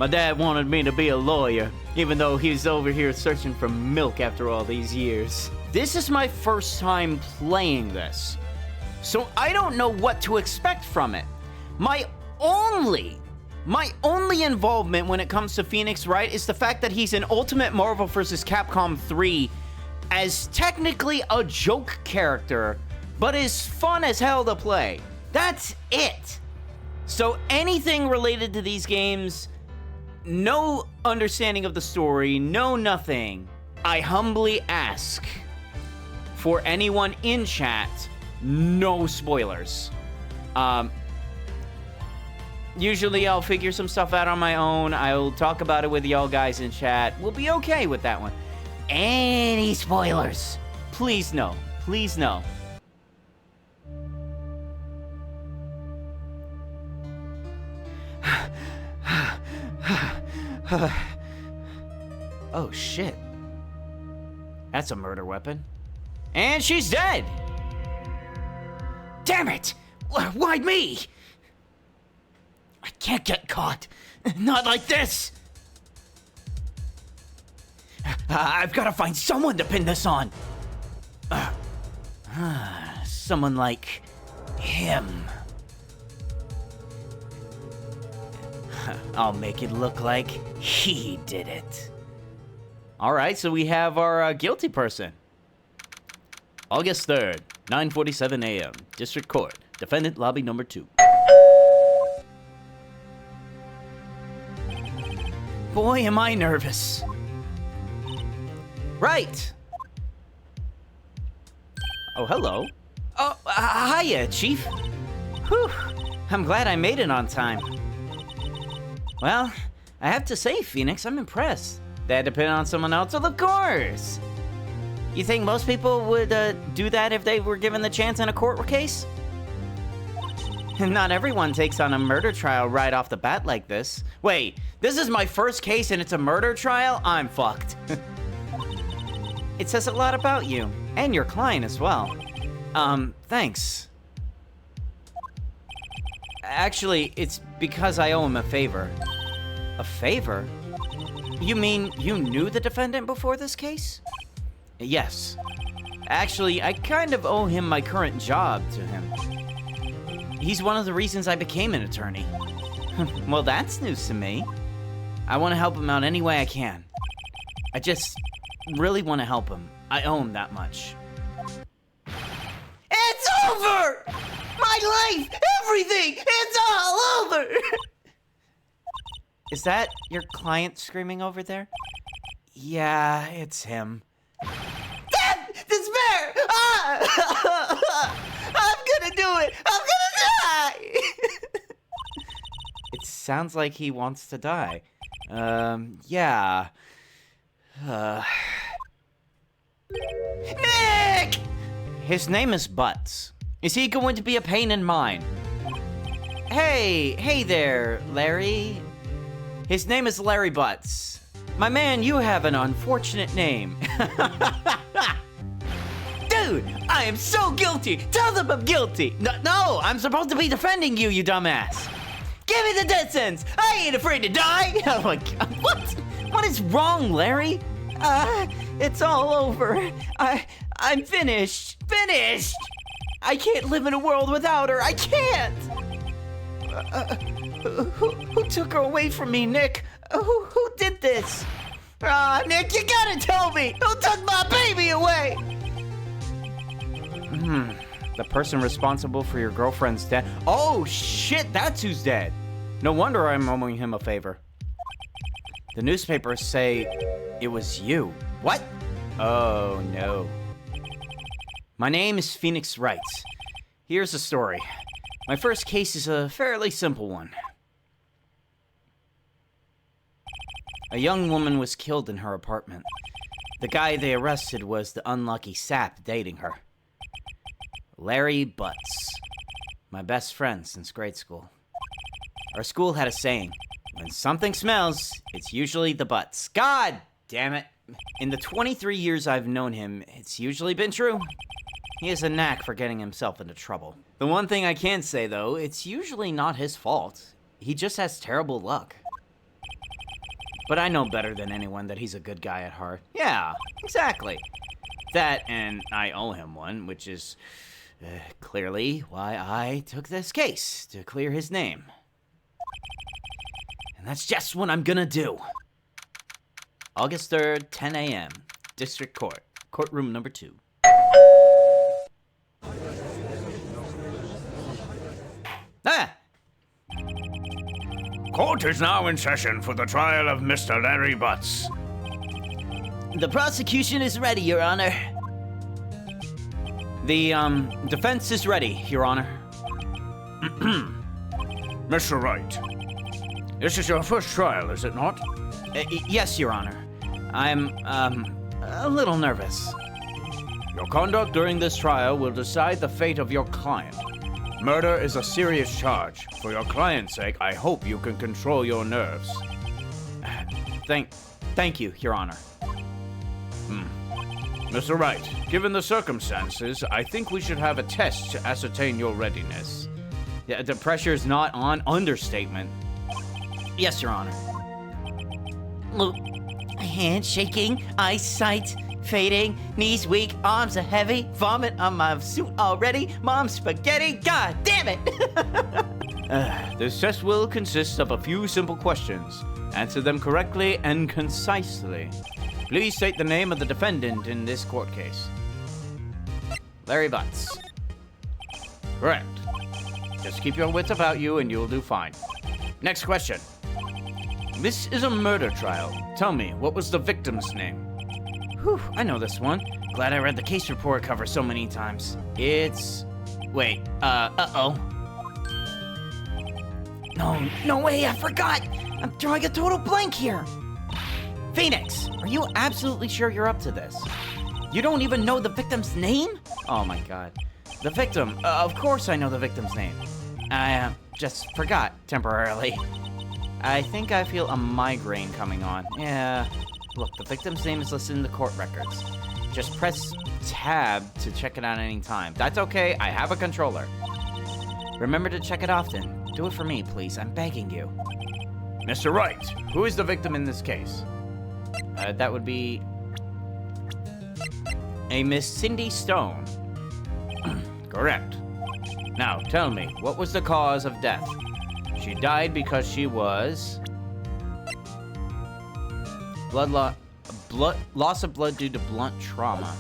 My dad wanted me to be a lawyer, even though he's over here searching for milk after all these years. This is my first time playing this, so I don't know what to expect from it. My only involvement when it comes to Phoenix Wright is the fact that he's in Ultimate Marvel vs. Capcom 3 as technically a joke character, but is fun as hell to play. That's it. So anything related to these games, no understanding of the story, no nothing. I humbly ask for anyone in chat, no spoilers. Usually I'll figure some stuff out on my own. I'll talk about it with y'all guys in chat. We'll be okay with that one. Any spoilers? Please no. Please no. Oh shit. That's a murder weapon. And she's dead! Damn it! Why me? I can't get caught. Not like this! I've got to find someone to pin this on. Someone like him. I'll make it look like he did it. All right, so we have our guilty person. August 3rd, 9:47 a.m. District Court. Defendant lobby number 2. Boy, am I nervous. Right. Oh, hello. Oh, hiya, Chief. Whew. I'm glad I made it on time. Well, I have to say, Phoenix, I'm impressed. They had to pin on someone else? Well, of course. You think most people would do that if they were given the chance in a court case? Not everyone takes on a murder trial right off the bat like this. Wait, this is my first case and it's a murder trial? I'm fucked. It says a lot about you, and your client as well. Thanks. Actually, it's because I owe him a favor. A favor? You mean you knew the defendant before this case? Yes. Actually, I kind of owe him my current job to him. He's one of the reasons I became an attorney. Well, that's news to me. I want to help him out any way I can. I just really want to help him. I owe him that much. It's over! My life! Everything! It's all over! Is that your client screaming over there? Yeah, it's him. Death! Despair! Ah! I'm gonna do it! I'm gonna die! It sounds like he wants to die. Yeah. Nick! His name is Butts. Is he going to be a pain in mine? Hey there, Larry. His name is Larry Butts. My man, you have an unfortunate name. Dude, I am so guilty. Tell them I'm guilty. No, I'm supposed to be defending you, you dumbass. Give me the death sentence. I ain't afraid to die. Oh my God, what? What is wrong, Larry? It's all over. I'm finished. Finished. I can't live in a world without her. I can't. Who took her away from me, Nick? Who did this? Nick, you gotta tell me. Who took my baby away? The person responsible for your girlfriend's death. Oh, shit, that's who's dead. No wonder I'm owing him a favor. The newspapers say it was you. What? Oh, no. My name is Phoenix Wright. Here's the story. My first case is a fairly simple one. A young woman was killed in her apartment. The guy they arrested was the unlucky sap dating her. Larry Butts. My best friend since grade school. Our school had a saying, when something smells, it's usually the butts. God damn it. In the 23 years I've known him, it's usually been true. He has a knack for getting himself into trouble. The one thing I can say, though, it's usually not his fault. He just has terrible luck. but I know better than anyone that he's a good guy at heart. Yeah, exactly. That, and I owe him one, which is clearly why I took this case, to clear his name. And that's just what I'm gonna do. August 3rd, 10 a.m., District Court, courtroom number 2. Ah! Court is now in session for the trial of Mr. Larry Butts. The prosecution is ready, Your Honor. The, defense is ready, Your Honor. Mr. Wright, this is your first trial, is it not? Yes, Your Honor. I'm, a little nervous. Your conduct during this trial will decide the fate of your client. Murder is a serious charge. For your client's sake, I hope you can control your nerves. Thank you, Your Honor. Mr. Wright, given the circumstances, I think we should have a test to ascertain your readiness. Yeah, the pressure's not on. Understatement. Yes, Your Honor. Hands shaking, eyesight fading, knees weak, arms are heavy, vomit on my suit already, mom's spaghetti, god damn it! This test will consist of a few simple questions. Answer them correctly and concisely. Please state the name of the defendant in this court case. Larry Butts. Correct. Just keep your wits about you and you'll do fine. Next question. This is a murder trial. Tell me, what was the victim's name? Whew, I know this one. Glad I read the case report cover so many times. It's... Wait, uh-oh. No way, I forgot! I'm drawing a total blank here! Phoenix, are you absolutely sure you're up to this? You don't even know the victim's name? Oh my god. The victim, of course I know the victim's name. I, just forgot temporarily. I think I feel a migraine coming on. Yeah. Look, the victim's name is listed in the court records. Just press tab to check it out at any time. That's okay, I have a controller. Remember to check it often. Do it for me, please, I'm begging you. Mr. Wright, who is the victim in this case? That would be... a Miss Cindy Stone. Correct. Now, tell me, what was the cause of death? She died because she was... loss of blood due to blunt trauma.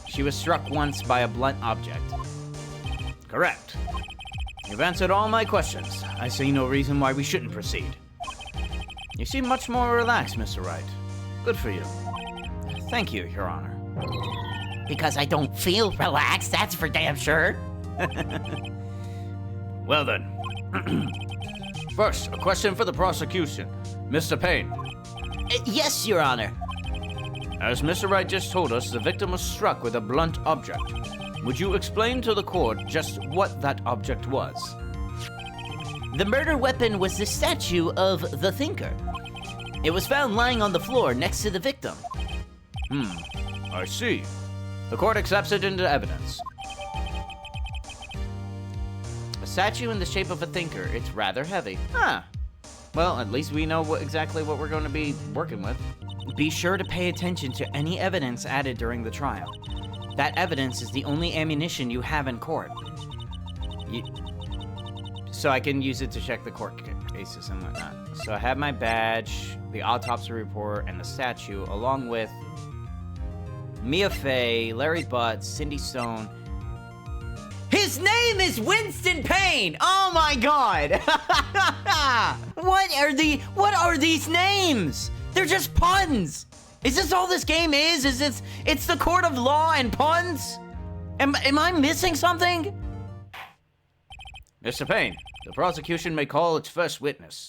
She was struck once by a blunt object. Correct. You've answered all my questions. I see no reason why we shouldn't proceed. You seem much more relaxed, Mr. Wright. Good for you. Thank you, Your Honor. Because I don't feel relaxed, that's for damn sure. Well then. First, a question for the prosecution. Mr. Payne. Yes, Your Honor. As Mr. Wright just told us, the victim was struck with a blunt object. Would you explain to the court just what that object was? The murder weapon was the statue of the Thinker. It was found lying on the floor next to the victim. I see. The court accepts it into evidence. A statue in the shape of a thinker. It's rather heavy. Huh. Well, at least we know exactly what we're going to be working with. Be sure to pay attention to any evidence added during the trial. That evidence is the only ammunition you have in court. So I can use it to check the court cases and whatnot. So I have my badge, the autopsy report, and the statue, along with Mia Fey, Larry Butts, Cindy Stone. His name is Winston Payne! Oh my god! What are these names? They're just puns! Is this all this game is? It's the court of law and puns? Am I missing something? Mr. Payne, the prosecution may call its first witness.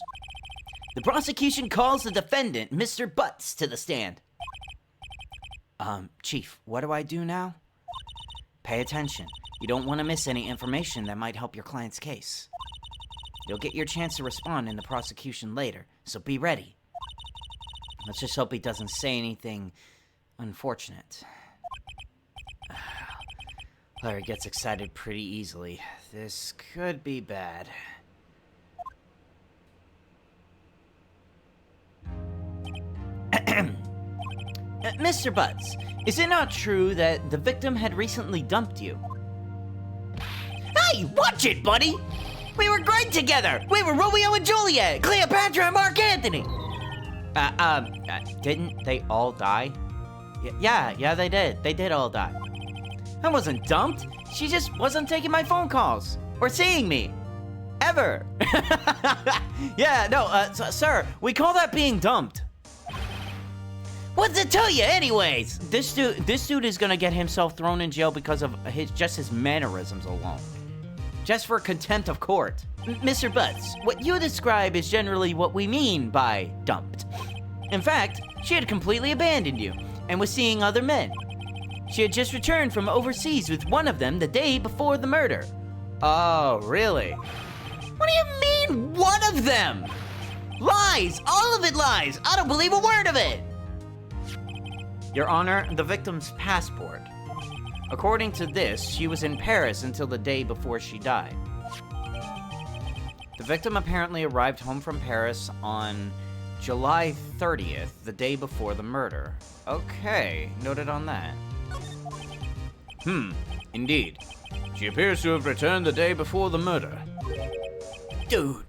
The prosecution calls the defendant, Mr. Butts, to the stand. Chief, what do I do now? Pay attention. You don't want to miss any information that might help your client's case. You'll get your chance to respond in the prosecution later, so be ready. Let's just hope he doesn't say anything unfortunate. Larry gets excited pretty easily. This could be bad. Mr. Butts, is it not true that the victim had recently dumped you? Hey, watch it, buddy! We were great together! We were Romeo and Juliet, Cleopatra and Mark Anthony! Didn't they all die? Yeah, they did. They did all die. I wasn't dumped. She just wasn't taking my phone calls or seeing me. Ever. Yeah, no, sir, we call that being dumped. What's it to you, anyways? This dude is gonna get himself thrown in jail because of his mannerisms alone. Just for contempt of court. Mr. Butts, what you describe is generally what we mean by dumped. In fact, she had completely abandoned you and was seeing other men. She had just returned from overseas with one of them the day before the murder. Oh, really? What do you mean, one of them? Lies! All of it lies! I don't believe a word of it! Your Honor, the victim's passport. According to this, she was in Paris until the day before she died. The victim apparently arrived home from Paris on July 30th, the day before the murder. Okay, noted on that. Indeed. She appears to have returned the day before the murder. Dude,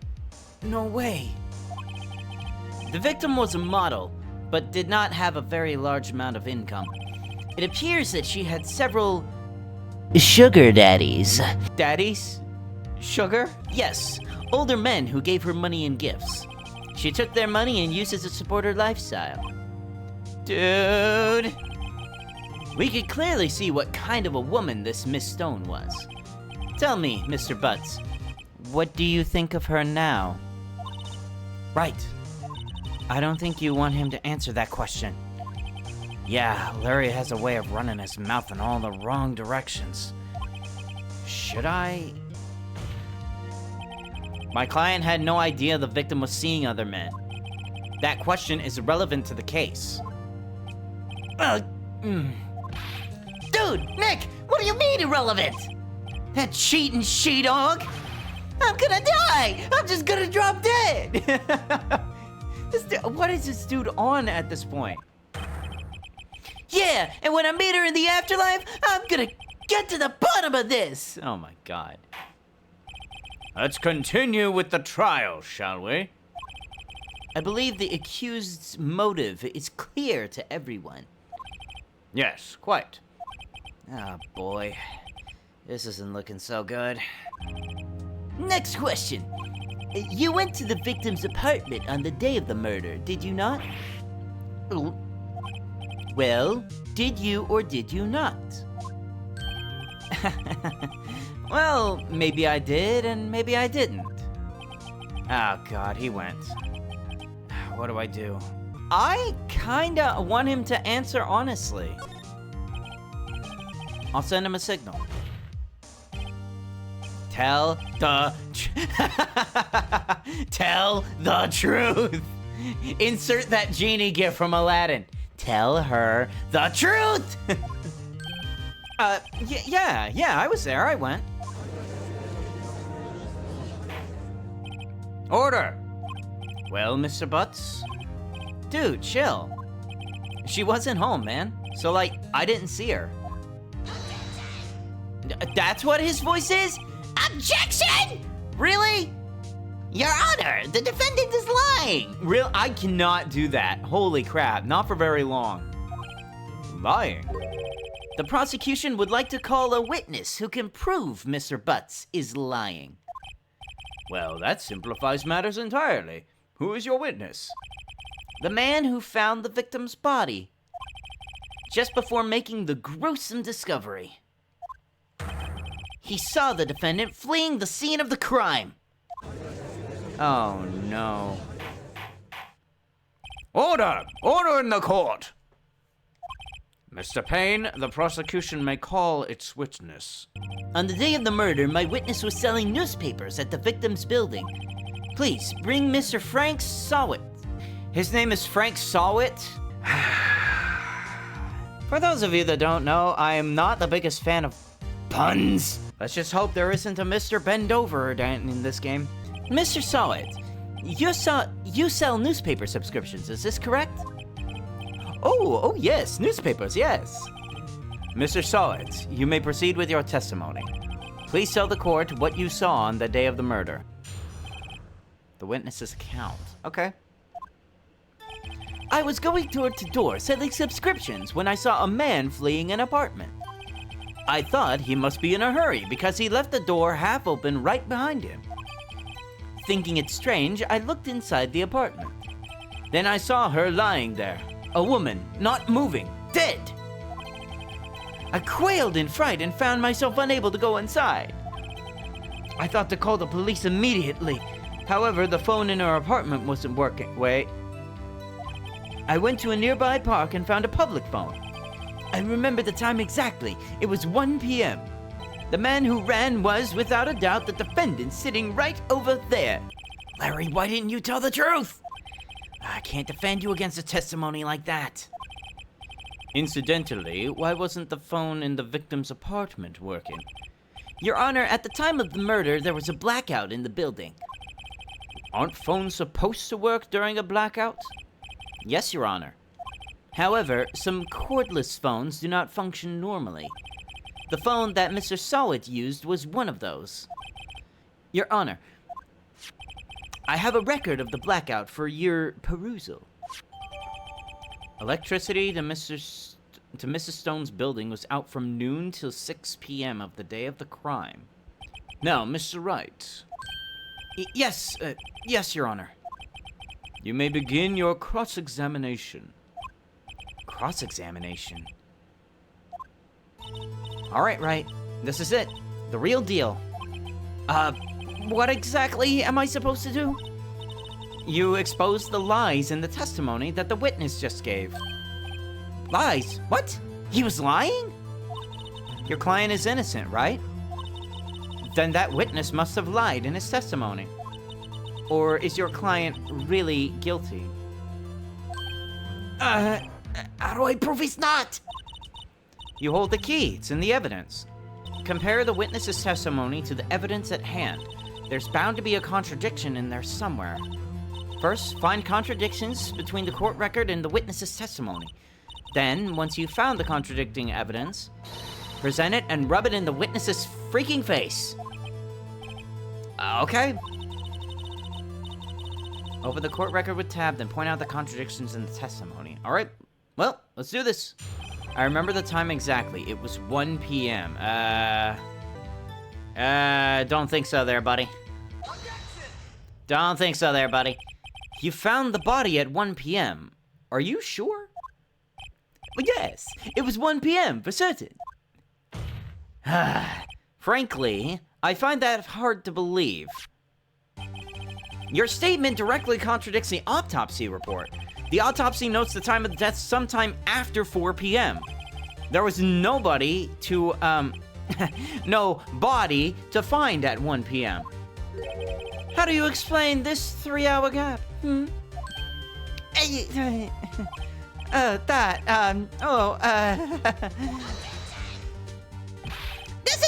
no way. The victim was a model, but did not have a very large amount of income. It appears that she had several sugar daddies. Daddies? Sugar? Yes, older men who gave her money and gifts. She took their money and used it to support her lifestyle. Dude. We could clearly see what kind of a woman this Miss Stone was. Tell me, Mr. Butts, what do you think of her now? Right. I don't think you want him to answer that question. Yeah, Larry has a way of running his mouth in all the wrong directions. Should I? My client had no idea the victim was seeing other men. That question is irrelevant to the case. Dude, Nick, what do you mean irrelevant? That cheating she-dog? I'm gonna die! I'm just gonna drop dead! What is this dude on at this point? Yeah, and when I meet her in the afterlife, I'm gonna get to the bottom of this! Oh my god. Let's continue with the trial, shall we? I believe the accused's motive is clear to everyone. Yes, quite. Oh boy. This isn't looking so good. Next question. You went to the victim's apartment on the day of the murder, did you not? Well, did you or did you not? Well, maybe I did and maybe I didn't. Oh god, he went. What do I do? I kinda want him to answer honestly. I'll send him a signal. Tell the Tell the truth. Insert that genie gift from Aladdin. Tell her the truth. Yeah, I was there. I went. Order! Well, Mr. Butts? Dude, chill. She wasn't home, man. So, like, I didn't see her. That's what his voice is? Objection! Really? Your Honor, the defendant is lying! Real? I cannot do that. Holy crap, not for very long. Lying? The prosecution would like to call a witness who can prove Mr. Butts is lying. Well, that simplifies matters entirely. Who is your witness? The man who found the victim's body just before making the gruesome discovery. He saw the defendant fleeing the scene of the crime. Oh no. Order! Order in the court! Mr. Payne, the prosecution may call its witness. On the day of the murder, my witness was selling newspapers at the victim's building. Please, bring Mr. Frank Sawit. His name is Frank Sawit? For those of you that don't know, I am not the biggest fan of puns. Let's just hope there isn't a Mr. Bendover in this game. Mr. Sawit, you sell newspaper subscriptions, is this correct? Oh, yes, newspapers, yes. Mr. Sowett, you may proceed with your testimony. Please tell the court what you saw on the day of the murder. The witness's account. Okay. I was going door to door selling subscriptions when I saw a man fleeing an apartment. I thought he must be in a hurry because he left the door half open right behind him. Thinking it strange, I looked inside the apartment. Then I saw her lying there, a woman, not moving, dead. I quailed in fright and found myself unable to go inside. I thought to call the police immediately. However, the phone in her apartment wasn't working. Wait. I went to a nearby park and found a public phone. I remember the time exactly. It was 1 p.m. The man who ran was, without a doubt, the defendant sitting right over there. Larry, why didn't you tell the truth? I can't defend you against a testimony like that. Incidentally, why wasn't the phone in the victim's apartment working? Your Honor, at the time of the murder, there was a blackout in the building. Aren't phones supposed to work during a blackout? Yes, Your Honor. However, some cordless phones do not function normally. The phone that Mr. Solid used was one of those. Your Honor, I have a record of the blackout for your perusal. Electricity to Mrs. Stone's building was out from noon till 6 p.m. of the day of the crime. Now, Mr. Wright. Yes, Your Honor. You may begin your cross-examination. Cross-examination? All right. This is it. The real deal. What exactly am I supposed to do? You exposed the lies in the testimony that the witness just gave. Lies? What? He was lying? Your client is innocent, right? Then that witness must have lied in his testimony. Or is your client really guilty? How do I prove he's not? You hold the key. It's in the evidence. Compare the witness's testimony to the evidence at hand. There's bound to be a contradiction in there somewhere. First, find contradictions between the court record and the witness's testimony. Then, once you've found the contradicting evidence, present it and rub it in the witness's freaking face. Okay. Open the court record with tab, then point out the contradictions in the testimony. All right. Well, let's do this. I remember the time exactly. It was 1 p.m. Don't think so there, buddy. Don't think so there, buddy. You found the body at 1 p.m. Are you sure? Well, yes, it was 1 p.m. for certain. Frankly, I find that hard to believe. Your statement directly contradicts the autopsy report. The autopsy notes the time of death sometime after 4 p.m. There was nobody to, no body to find at 1 p.m. How do you explain this 3-hour gap? This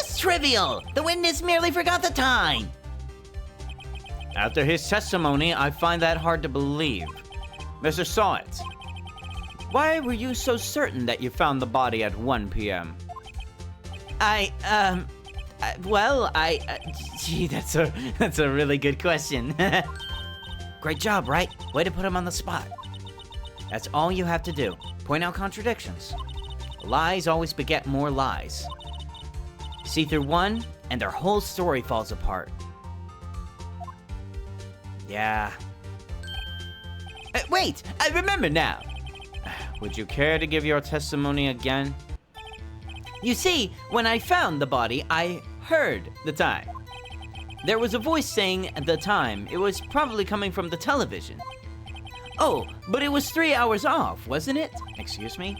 is trivial! The witness merely forgot the time! After his testimony, I find that hard to believe. Mr. Sowett, why were you so certain that you found the body at 1 p.m.? Gee, that's a really good question. Great job, right? Way to put him on the spot. That's all you have to do. Point out contradictions. Lies always beget more lies. See through one, and their whole story falls apart. Yeah. Wait! I remember now! Would you care to give your testimony again? You see, when I found the body, I heard the time. There was a voice saying the time. It was probably coming from the television. Oh, but it was 3 hours off, wasn't it? Excuse me?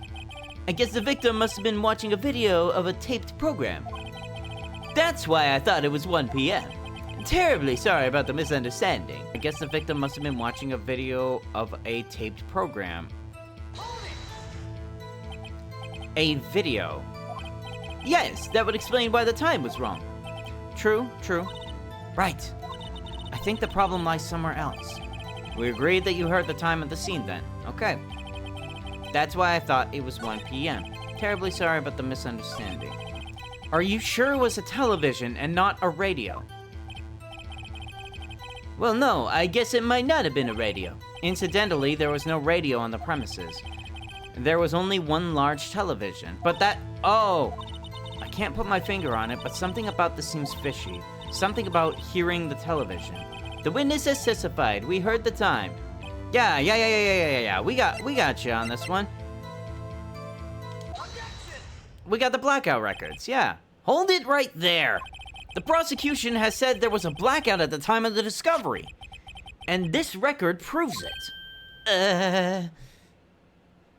I guess the victim must have been watching a video of a taped program. That's why I thought it was 1 p.m. Terribly sorry about the misunderstanding. I guess the victim must have been watching a video of a taped program. A video? Yes, that would explain why the time was wrong. True. Right. I think the problem lies somewhere else. We agreed that you heard the time of the scene then. Okay. That's why I thought it was 1 p.m. Terribly sorry about the misunderstanding. Are you sure it was a television and not a radio? Well, no, I guess it might not have been a radio. Incidentally, there was no radio on the premises. There was only one large television, but oh! I can't put my finger on it, but something about this seems fishy. Something about hearing the television. The witness has testified. We heard the time. Yeah. We got you on this one. We got the blackout records, yeah. Hold it right there. The prosecution has said there was a blackout at the time of the discovery. And this record proves it.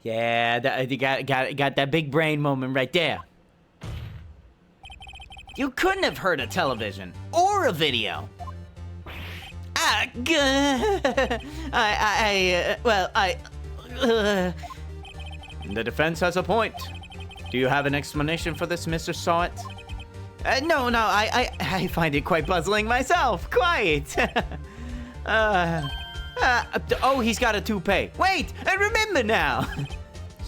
Yeah, you got that big brain moment right there. You couldn't have heard a television or a video. The defense has a point. Do you have an explanation for this, Mr. Sawit? No, I find it quite puzzling myself, quite. Oh, he's got a toupee. Wait, I remember now.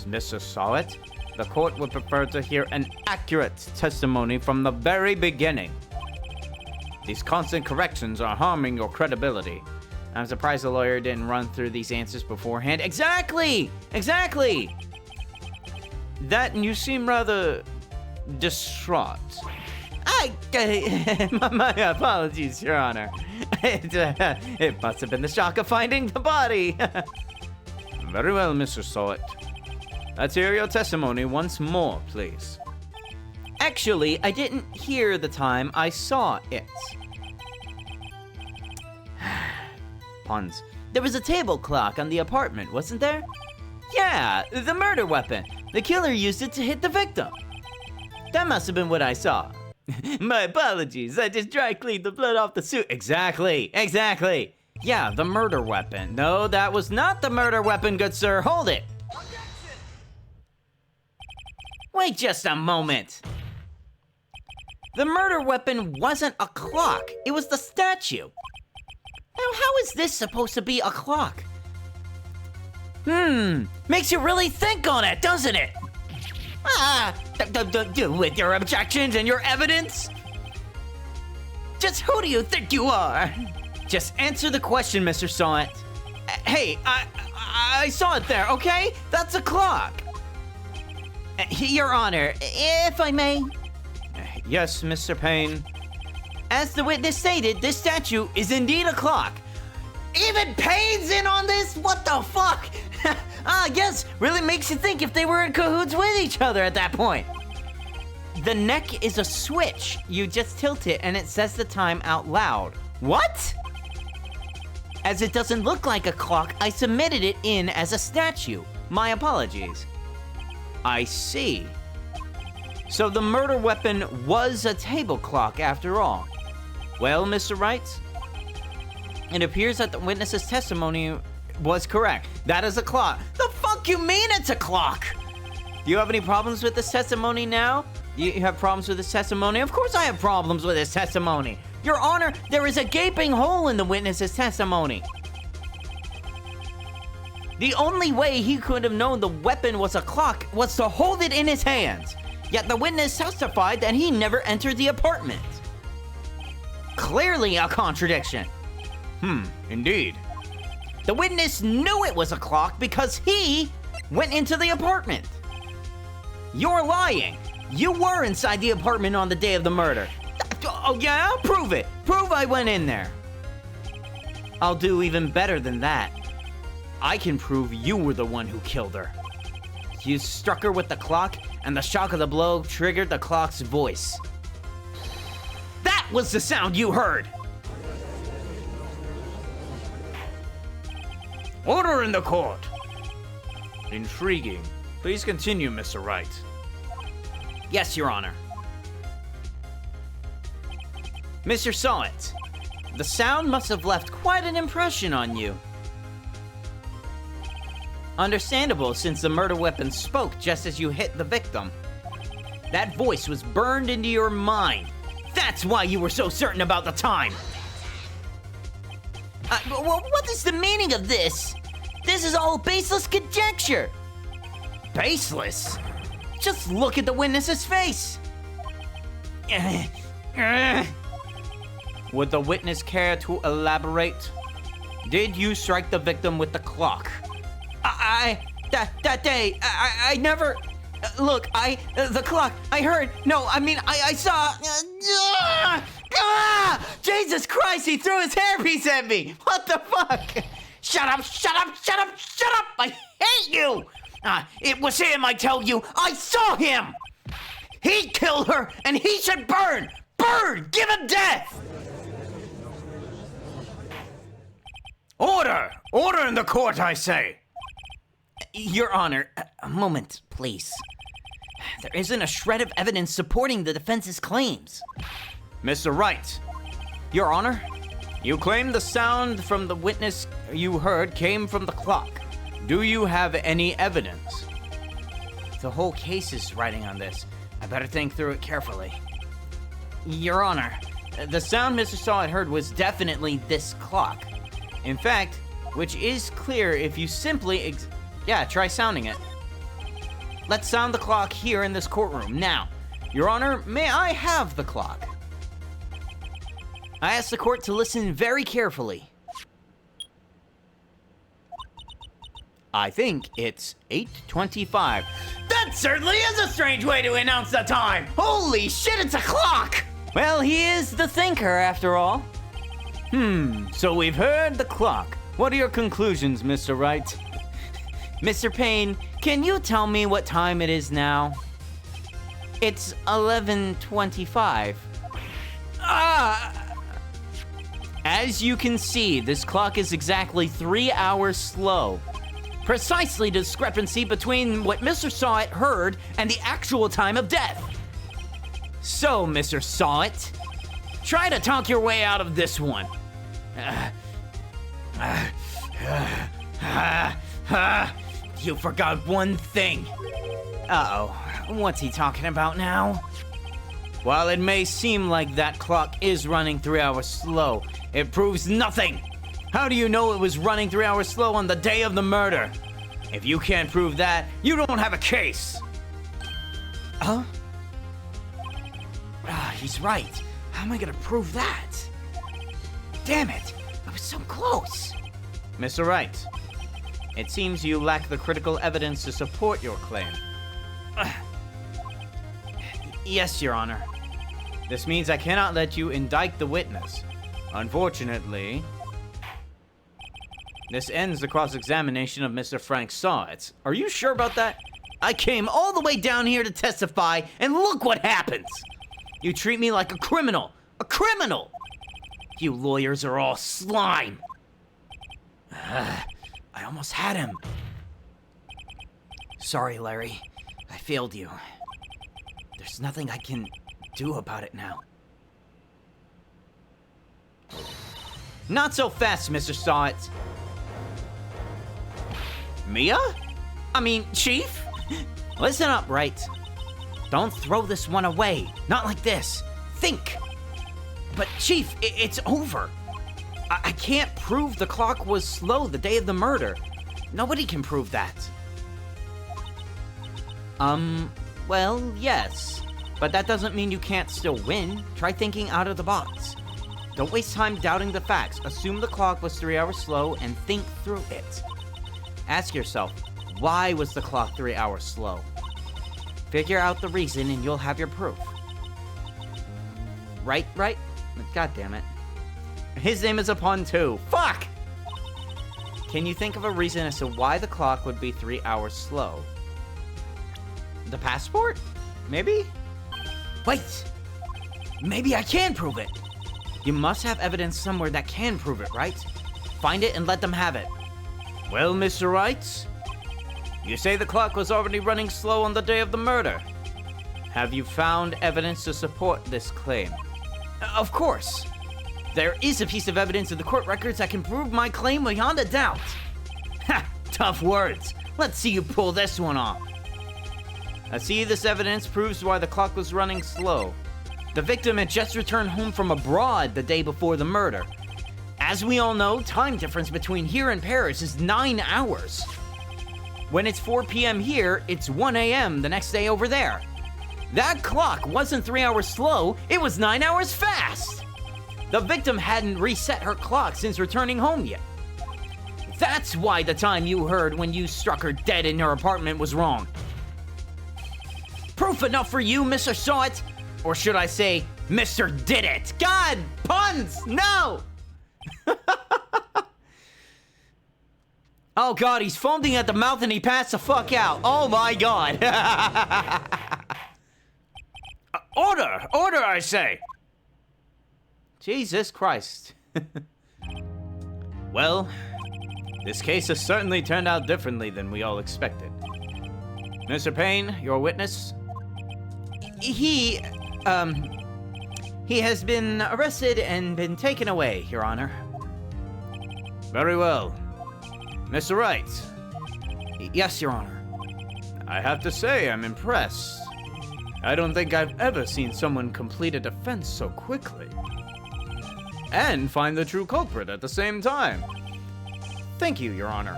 Mr. Sawit, the court would prefer to hear an accurate testimony from the very beginning. These constant corrections are harming your credibility. I'm surprised the lawyer didn't run through these answers beforehand. Exactly! That you seem rather distraught. My apologies, Your Honor. It must have been the shock of finding the body. Very well, Mr. Sawit. Let's hear your testimony once more, please. Actually, I didn't hear the time I saw it. Puns. There was a table clock on the apartment, wasn't there? Yeah, the murder weapon. The killer used it to hit the victim. That must have been what I saw. My apologies, I just dry cleaned the blood off the suit. Exactly. Yeah, the murder weapon. No, that was not the murder weapon, good sir. Hold it. Wait just a moment. The murder weapon wasn't a clock. It was the statue. Now, how is this supposed to be a clock? Makes you really think on it, doesn't it? With your objections and your evidence? Just who do you think you are? Just answer the question, Mr. Sawit. Hey, I saw it there, okay? That's a clock. Your Honor, if I may. Yes, Mr. Payne. As the witness stated, this statue is indeed a clock. Even Payne's in on this? What the fuck? Yes, really makes you think if they were in cahoots with each other at that point. The neck is a switch. You just tilt it and it says the time out loud. What? As it doesn't look like a clock, I submitted it in as a statue. My apologies. I see. So the murder weapon was a table clock after all. Well, Mr. Wright, it appears that the witness's testimony was correct. That is a clock. The fuck you mean it's a clock? Do you have any problems with this testimony now? You have problems with this testimony? Of course I have problems with this testimony. Your Honor, there is a gaping hole in the witness's testimony. The only way he could have known the weapon was a clock was to hold it in his hands. Yet the witness testified that he never entered the apartment. Clearly a contradiction. Indeed. The witness knew it was a clock because he went into the apartment. You're lying. You were inside the apartment on the day of the murder. Oh yeah? Prove it. Prove I went in there. I'll do even better than that. I can prove you were the one who killed her. You struck her with the clock, and the shock of the blow triggered the clock's voice. That was the sound you heard! Order in the court! Intriguing. Please continue, Mr. Wright. Yes, Your Honor. Mr. Sawit, the sound must have left quite an impression on you. Understandable, since the murder weapon spoke just as you hit the victim. That voice was burned into your mind. That's why you were so certain about the time. Well, what is the meaning of this? This is all baseless conjecture. Baseless? Just look at the witness's face. Would the witness care to elaborate? Did you strike the victim with the clock? That day, I never... Look, the clock, I heard, no, I mean, I saw... Jesus Christ, he threw his hairpiece at me! What the fuck? Shut up! I hate you! It was him, I tell you! I saw him! He killed her, and he should burn! Burn! Give him death! Order! Order in the court, I say! Your Honor, a moment, please. There isn't a shred of evidence supporting the defense's claims. Mr. Wright, Your Honor? you claim the sound from the witness you heard came from the clock. Do you have any evidence? The whole case is riding on this. I better think through it carefully. Your Honor, the sound Mr. Sawit heard was definitely this clock. In fact, which is clear if you simply try sounding it. Let's sound the clock here in this courtroom. Now, Your Honor, may I have the clock? I ask the court to listen very carefully. I think it's 8:25. That certainly is a strange way to announce the time! Holy shit, it's a clock! Well, he is the thinker, after all. So we've heard the clock. What are your conclusions, Mr. Wright? Mr. Payne, can you tell me what time it is now? It's 11:25. As you can see, this clock is exactly 3 hours slow. Precisely the discrepancy between what Mr. Sawit heard and the actual time of death. So, Mr. Sawit, try to talk your way out of this one. You forgot one thing. Uh-oh, what's he talking about now? While it may seem like that clock is running 3 hours slow, it proves nothing. How do you know it was running 3 hours slow on the day of the murder? If you can't prove that, you don't have a case. Huh? He's right. How am I gonna prove that? Damn it, I was so close. Mr. Wright, it seems you lack the critical evidence to support your claim. Yes, Your Honor. This means I cannot let you indict the witness. Unfortunately, this ends the cross-examination of Mr. Frank Sawitz. Are you sure about that? I came all the way down here to testify, and look what happens! You treat me like a criminal! A criminal! You lawyers are all slime! I almost had him. Sorry, Larry. I failed you. There's nothing I can do about it now. Not so fast, Mr. Sawitz. Mia? I mean, Chief? Listen up, Wright. Don't throw this one away. Not like this. Think. But, Chief, it's over. I can't prove the clock was slow the day of the murder. Nobody can prove that. Well, yes. But that doesn't mean you can't still win. Try thinking out of the box. Don't waste time doubting the facts. Assume the clock was 3 hours slow and think through it. Ask yourself, why was the clock 3 hours slow? Figure out the reason and you'll have your proof. Right? God damn it. His name is a pun too. Fuck! Can you think of a reason as to why the clock would be 3 hours slow? The passport? Maybe? Wait! Maybe I can prove it! You must have evidence somewhere that can prove it, right? Find it and let them have it. Well, Mr. Wright, you say the clock was already running slow on the day of the murder. Have you found evidence to support this claim? Of course. There is a piece of evidence in the court records that can prove my claim beyond a doubt. Ha! Tough words. Let's see you pull this one off. I see this evidence proves why the clock was running slow. The victim had just returned home from abroad the day before the murder. As we all know, time difference between here and Paris is 9 hours. When it's 4 p.m. here, it's 1 a.m. the next day over there. That clock wasn't 3 hours slow, it was 9 hours fast. The victim hadn't reset her clock since returning home yet. That's why the time you heard when you struck her dead in her apartment was wrong. Proof enough for you, Mr. Saw It? Or should I say, Mr. Did It? God, puns, no! Oh God, he's foaming at the mouth and he passed the fuck out. Oh my God. Order, I say. Jesus Christ. Well, this case has certainly turned out differently than we all expected. Mr. Payne, your witness? He has been arrested and been taken away, Your Honor. Very well. Mr. Wright? Yes, Your Honor. I have to say, I'm impressed. I don't think I've ever seen someone complete a defense so quickly. And find the true culprit at the same time. Thank you, Your Honor.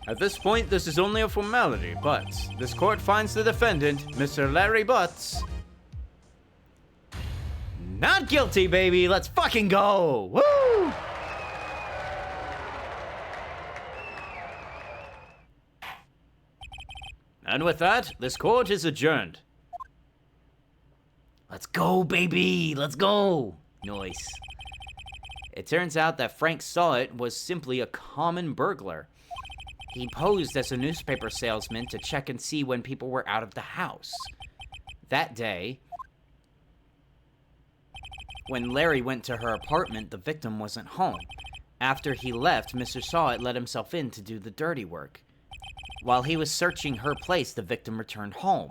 At this point, this is only a formality, but this court finds the defendant, Mr. Larry Butts, not guilty, baby. Let's fucking go. Woo! And with that, this court is adjourned. Let's go, baby. Let's go. Nice. It turns out that Frank Saw It was simply a common burglar. He posed as a newspaper salesman to check and see when people were out of the house. That day, when Larry went to her apartment, the victim wasn't home. After he left, Mr. Saw It let himself in to do the dirty work. While he was searching her place, the victim returned home.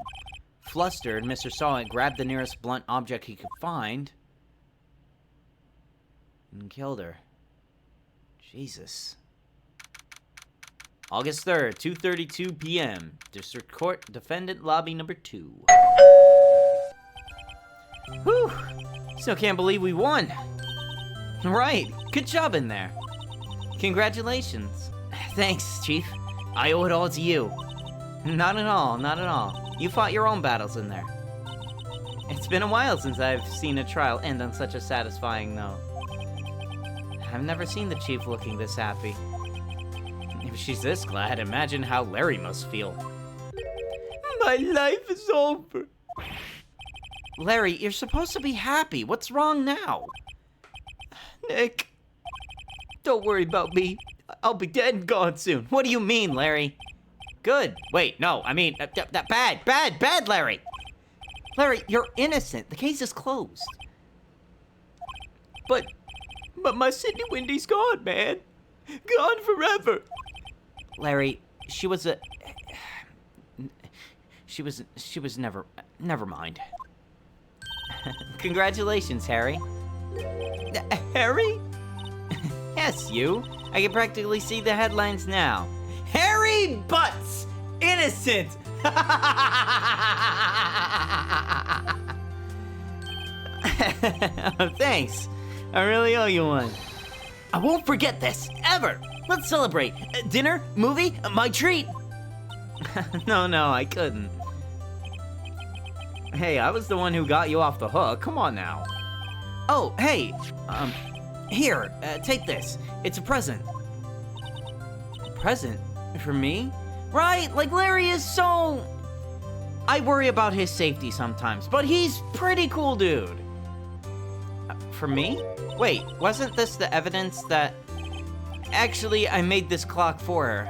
Flustered, Mr. Saw It grabbed the nearest blunt object he could find and killed her. Jesus. August 3rd, 2:32 p.m. District Court, Defendant Lobby number 2. Whew! Still can't believe we won. Right, good job in there. Congratulations. Thanks, Chief. I owe it all to you. Not at all, not at all. You fought your own battles in there. It's been a while since I've seen a trial end on such a satisfying note. I've never seen the Chief looking this happy. If she's this glad, imagine how Larry must feel. My life is over. Larry, you're supposed to be happy. What's wrong now? Nick, don't worry about me. I'll be dead and gone soon. What do you mean, Larry? Good. Wait, no, I mean, bad, Larry. Larry, you're innocent. The case is closed. But my Sydney Windy's gone, man. Gone forever. Larry, she was never mind. Congratulations, Harry. Harry? Yes, you. I can practically see the headlines now. Harry Butts! Innocent! Thanks. I really owe you one. I won't forget this, ever. Let's celebrate. Dinner? Movie? My treat. No, I couldn't. Hey, I was the one who got you off the hook. Come on now. Oh, hey. Here, take this. It's a present. A present? For me? Right, like Larry is so... I worry about his safety sometimes, but he's pretty cool dude. For me? Wait, wasn't this the evidence that... Actually, I made this clock for her.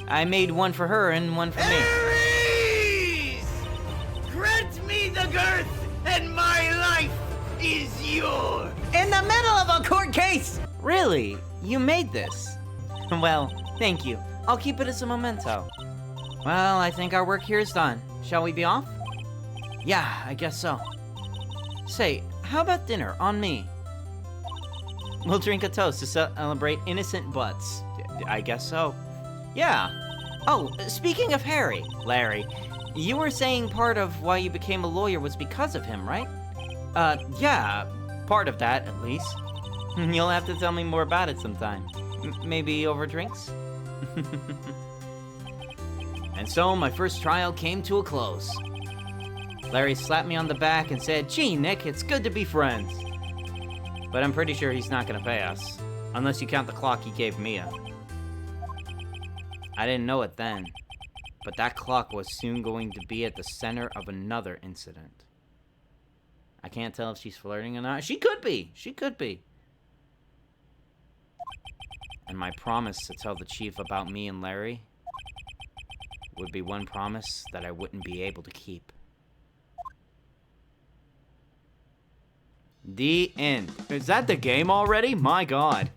I made one for her and one for me. Aries! Grant me the girth, and my life is yours! In the middle of a court case! Really? You made this? Well, thank you. I'll keep it as a memento. Well, I think our work here is done. Shall we be off? Yeah, I guess so. Say, how about dinner on me? We'll drink a toast to celebrate innocent butts. I guess so. Yeah. Oh, speaking of Harry, Larry, you were saying part of why you became a lawyer was because of him, right? Yeah, part of that, at least. You'll have to tell me more about it sometime. Maybe over drinks? And so my first trial came to a close. Larry slapped me on the back and said, "Gee, Nick, it's good to be friends." But I'm pretty sure he's not gonna pay us, unless you count the clock he gave Mia. I didn't know it then, but that clock was soon going to be at the center of another incident. I can't tell if she's flirting or not. She could be. She could be. And my promise to tell the chief about me and Larry would be one promise that I wouldn't be able to keep. The end. Is that the game already? My God.